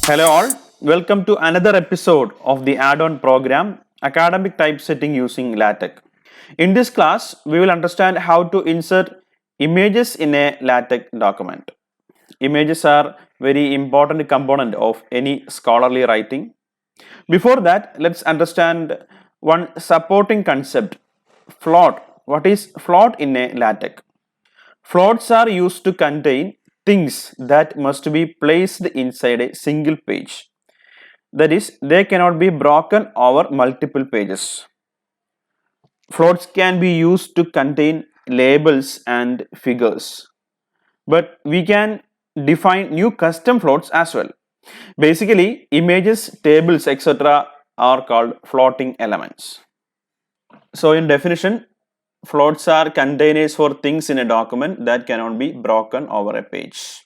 Hello, all. Welcome to another episode of the add on program Academic Typesetting using LaTeX. In this class, we will understand how to insert images in a LaTeX document. Images are very important component of any scholarly writing. Before that, let's understand one supporting concept, float. What is float in a LaTeX? Floats are used to contain things that must be placed inside a single page. That is, they cannot be broken over multiple pages. Floats can be used to contain labels and figures, but we can define new custom floats as well. Basically, images, tables, etc. are called floating elements. So, in definition, floats are containers for things in a document that cannot be broken over a page.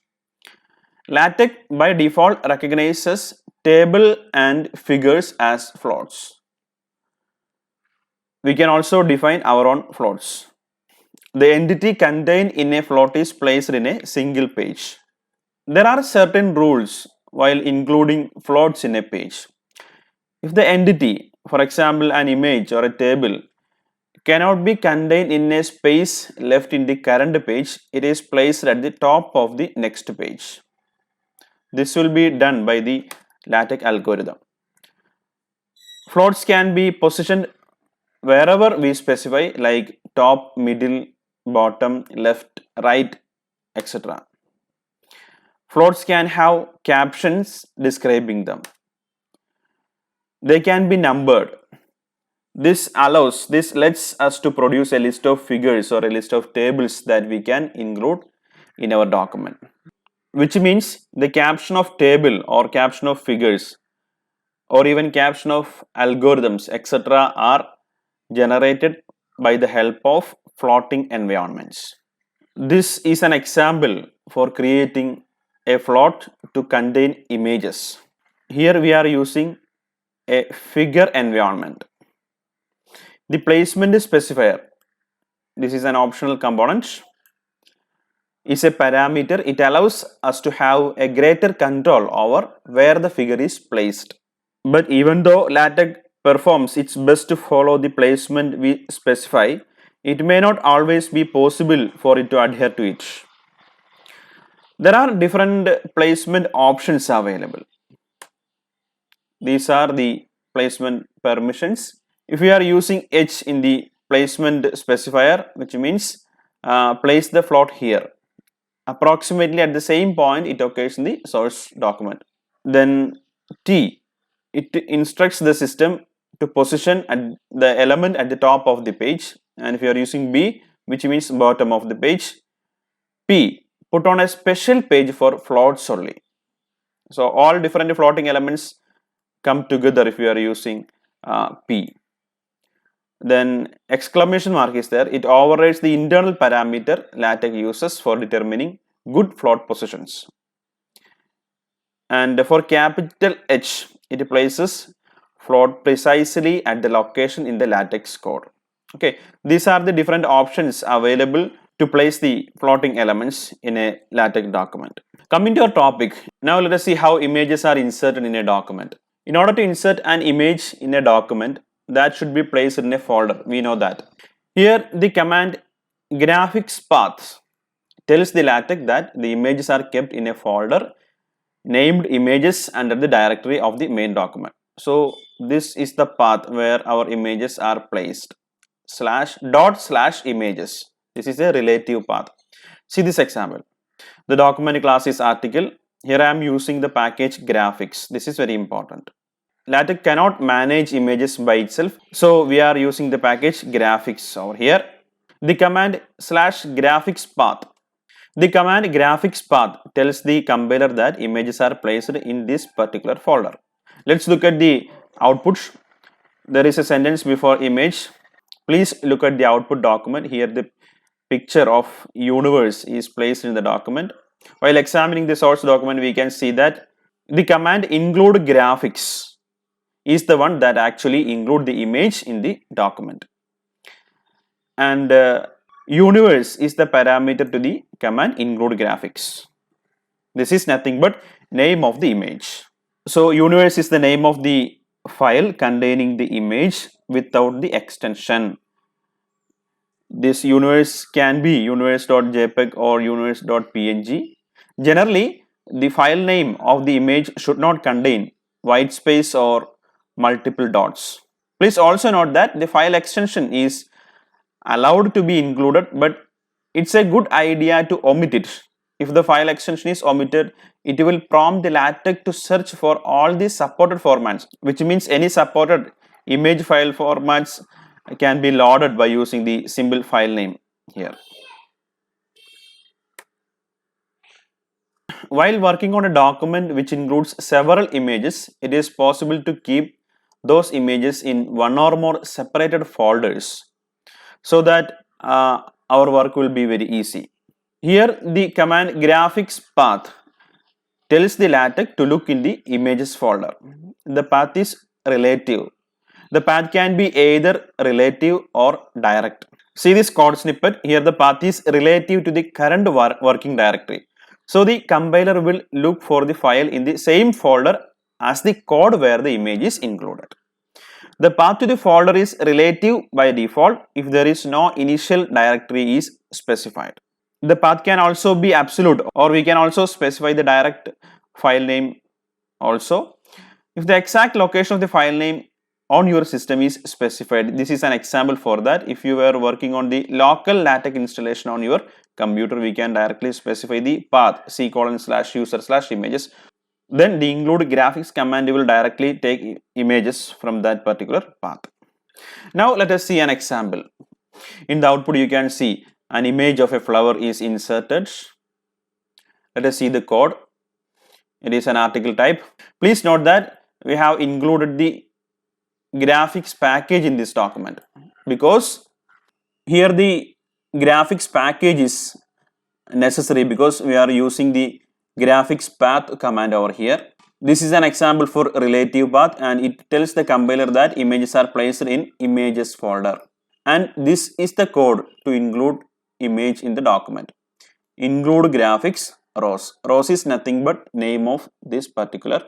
LaTeX by default recognizes table and figures as floats. We can also define our own floats. The entity contained in a float is placed in a single page. There are certain rules while including floats in a page. If the entity, for example an image or a table, cannot be contained in a space left in the current page, it is placed at the top of the next page. This will be done by the LaTeX algorithm. Floats can be positioned wherever we specify, like top, middle, bottom, left, right, etc. Floats can have captions describing them. They can be numbered. This lets us to produce a list of figures or a list of tables that we can include in our document. Which means the caption of table or caption of figures or even caption of algorithms, etc. are generated by the help of floating environments. This is an example for creating a float to contain images. Here we are using a figure environment. The placement specifier, this is an optional component, is a parameter. It allows us to have a greater control over where the figure is placed. But even though LaTeX performs its best to follow the placement we specify, it may not always be possible for it to adhere to it. There are different placement options available. These are the placement permissions. If we are using H in the placement specifier, which means place the float here, approximately at the same point it occurs in the source document. Then T, it instructs the system to position at the element at the top of the page, and if you are using B, which means bottom of the page, P, put on a special page for floats only. So all different floating elements come together if you are using P. Then exclamation mark is there. It overrides the internal parameter LaTeX uses for determining good float positions. And for capital H, it places float precisely at the location in the LaTeX code. Okay, these are the different options available to place the floating elements in a LaTeX document. Coming to our topic, now let us see how images are inserted in a document. In order to insert an image in a document, that should be placed in a folder. We know that. Here the command graphics path tells the LaTeX that the images are kept in a folder named images under the directory of the main document. So this is the path where our images are placed. /images. This is a relative path. See this example. The document class is article. Here I am using the package graphics. This is very important. LaTeX cannot manage images by itself, so we are using the package graphics over here. The command /graphics path. The command graphics path tells the compiler that images are placed in this particular folder. Let's look at the output. There is a sentence before image. Please look at the output document. Here the picture of universe is placed in the document. While examining the source document, we can see that the command include graphics is the one that actually include the image in the document. And universe is the parameter to the command include graphics. This is nothing but name of the image. So universe is the name of the file containing the image without the extension. This universe can be universe.jpg or universe.png. Generally, the file name of the image should not contain white space or multiple dots. Please also note that the file extension is allowed to be included, but it's a good idea to omit it. If the file extension is omitted, it will prompt the LaTeX to search for all the supported formats, which means any supported image file formats can be loaded by using the simple file name here. While working on a document which includes several images, it is possible to keep those images in one or more separated folders so that our work will be very easy. Here the command graphics path tells the LaTeX to look in the images folder. The path is relative. The path can be either relative or direct. See this code snippet. Here the path is relative to the current working directory. So the compiler will look for the file in the same folder as the code where the image is included. The path to the folder is relative by default if there is no initial directory is specified. The path can also be absolute, or we can also specify the direct file name also. If the exact location of the file name on your system is specified, this is an example for that. If you were working on the local LaTeX installation on your computer, we can directly specify the path c:/user/images. Then the include graphics command will directly take images from that particular path. Now let us see an example. In the output you can see an image of a flower is inserted. Let us see the code. It is an article type. Please note that we have included the graphics package in this document because here the graphics package is necessary because we are using the graphics path command over here. This is an example for relative path and it tells the compiler that images are placed in images folder. And this is the code to include image in the document. Include graphics rows. Rows is nothing but name of this particular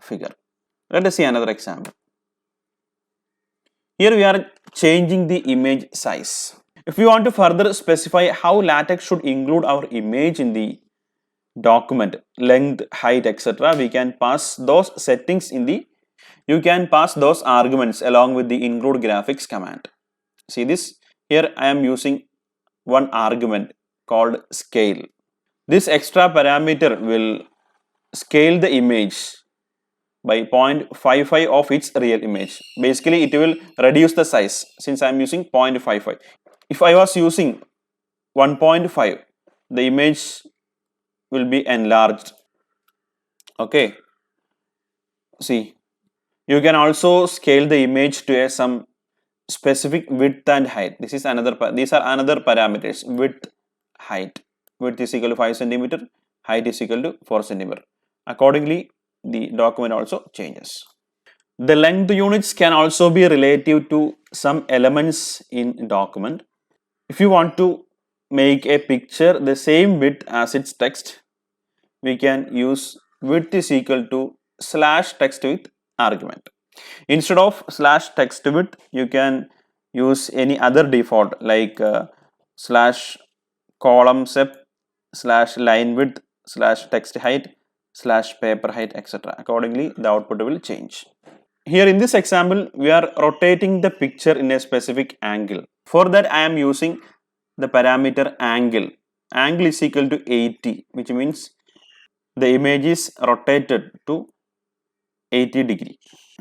figure. Let us see another example. Here we are changing the image size. If we want to further specify how LaTeX should include our image in the document, length, height, etc., we can pass those settings in the, you can pass those arguments along with the include graphics command. See this, here I am using one argument called scale. This extra parameter will scale the image by 0.55 of its real image. Basically, it will reduce the size since I am using 0.55. If I was using 1.5, the image will be enlarged. Okay. See, you can also scale the image to some specific width and height. These are another parameters. Width, height. Width is equal to 5 centimeter. Height is equal to 4 centimeter. Accordingly, the document also changes. The length units can also be relative to some elements in document. If you want to make a picture the same width as its text, we can use width is equal to /text width argument. Instead of /text width, you can use any other default like /column sep /line width /text height /paper height, etc. Accordingly, the output will change. Here in this example, we are rotating the picture in a specific angle. For that, I am using the parameter angle. Angle is equal to 80, which means the image is rotated to 80 degree.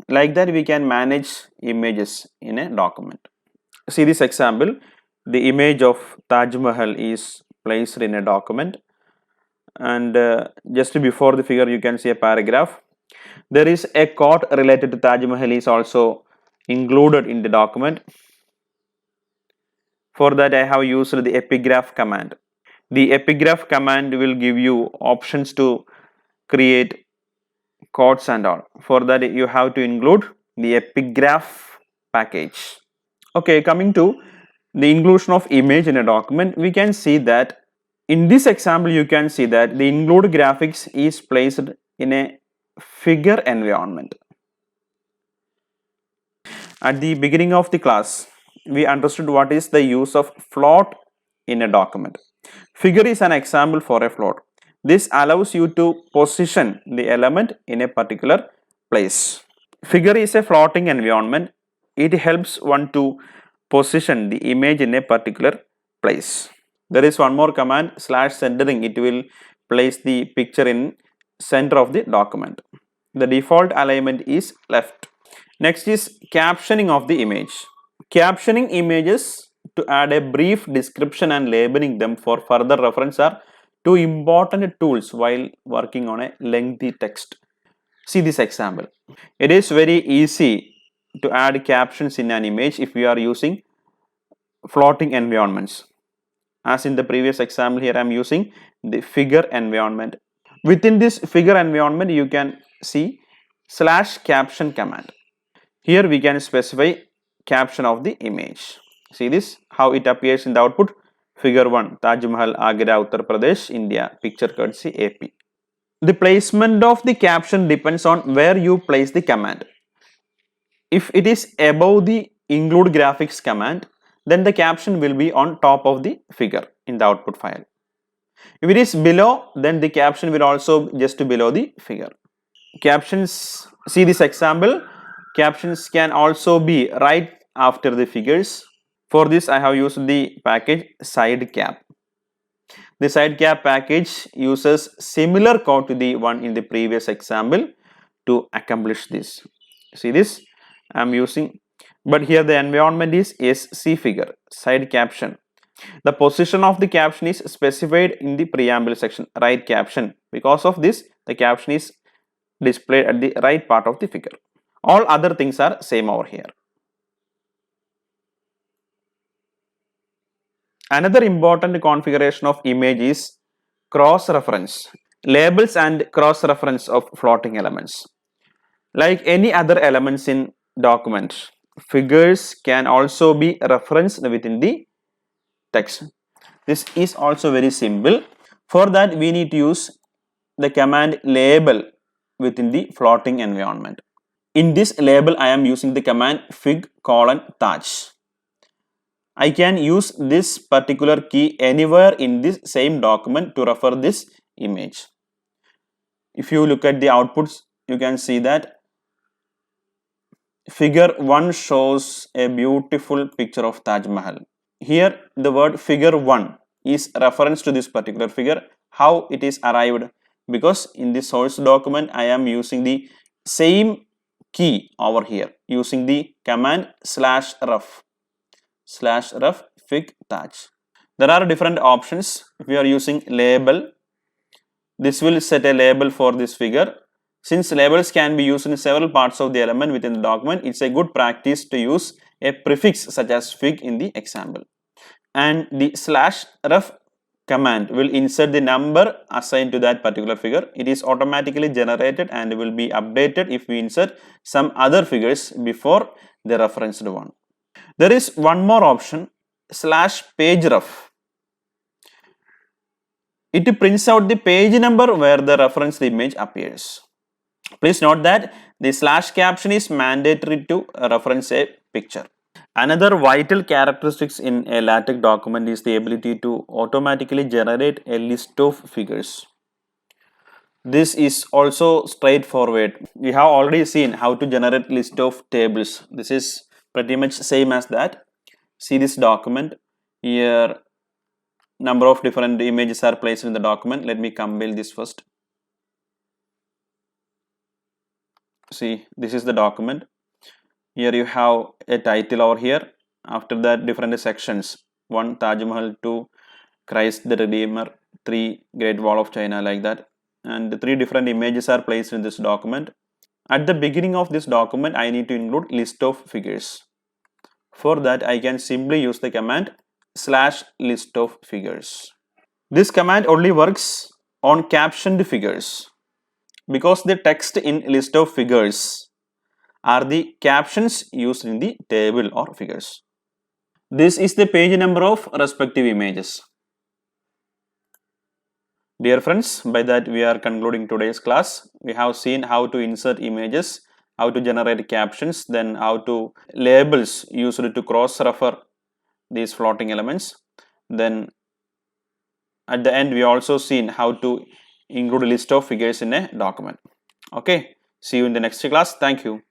Like that, we can manage images in a document. See this example. The image of Taj Mahal is placed in a document, and just before the figure you can see a paragraph. There is a quote related to Taj Mahal is also included in the document. For that, I have used the epigraph command. The epigraph command will give you options to create quotes and all. For that, you have to include the epigraph package. Okay, coming to the inclusion of image in a document, we can see that in this example, you can see that the include graphics is placed in a figure environment. At the beginning of the class, we understood what is the use of float in a document. Figure is an example for a float. This allows you to position the element in a particular place. Figure is a floating environment. It helps one to position the image in a particular place. There is one more command /centering. It will place the picture in center of the document. The default alignment is left. Next is captioning of the image. Captioning images to add a brief description and labeling them for further reference are two important tools while working on a lengthy text. See this example. It is very easy to add captions in an image if we are using floating environments. As in the previous example, here I am using the figure environment. Within this figure environment, you can see /caption command. Here we can specify caption of the image. See this, how it appears in the output. Figure 1, Taj Mahal, Agra, Uttar Pradesh, India. Picture courtesy AP. The placement of the caption depends on where you place the command. If it is above the include graphics command, then the caption will be on top of the figure in the output file. If it is below, then the caption will also just below the figure. Captions, see this example, captions can also be right after the figures. For this, I have used the package SideCap. The SideCap package uses similar code to the one in the previous example to accomplish this. See this, I am using, but here the environment is SC figure, side caption. The position of the caption is specified in the preamble section, right caption. Because of this, the caption is displayed at the right part of the figure. All other things are same over here. Another important configuration of image is cross-reference. Labels and cross-reference of floating elements. Like any other elements in document, figures can also be referenced within the text. This is also very simple. For that, we need to use the command label within the floating environment. In this label, I am using the command fig:*Taj. I can use this particular key anywhere in this same document to refer this image. If you look at the outputs, you can see that figure 1 shows a beautiful picture of Taj Mahal. Here the word figure 1 is reference to this particular figure. How it is arrived? Because in the source document I am using the same key over here using the command /ref fig:*Taj. There are different options. If we are using label, this will set a label for this figure. Since labels can be used in several parts of the element within the document, it's a good practice to use a prefix such as fig in the example. And the /ref command will insert the number assigned to that particular figure. It is automatically generated and will be updated if we insert some other figures before the referenced one. There is one more option, /pageref. It prints out the page number where the referenced image appears. Please note that the /caption is mandatory to reference a picture. Another vital characteristics in a LaTeX document is the ability to automatically generate a list of figures. This is also straightforward. We have already seen how to generate list of tables. This is pretty much same as that. See this document. Here number of different images are placed in the document. Let me compile this first. See, this is the document. Here you have a title over here. After that, different sections. 1, Taj Mahal. 2, Christ the Redeemer. 3, Great Wall of China, like that. And the 3 different images are placed in this document. At the beginning of this document, I need to include list of figures. For that, I can simply use the command /list of figures. This command only works on captioned figures, because the text in list of figures are the captions used in the table or figures. This is the page number of respective images. Dear friends, by that we are concluding today's class. We have seen how to insert images, how to generate captions, then how to labels used to cross refer these floating elements. Then at the end we also seen how to include a list of figures in a document. Okay, see you in the next class. Thank you.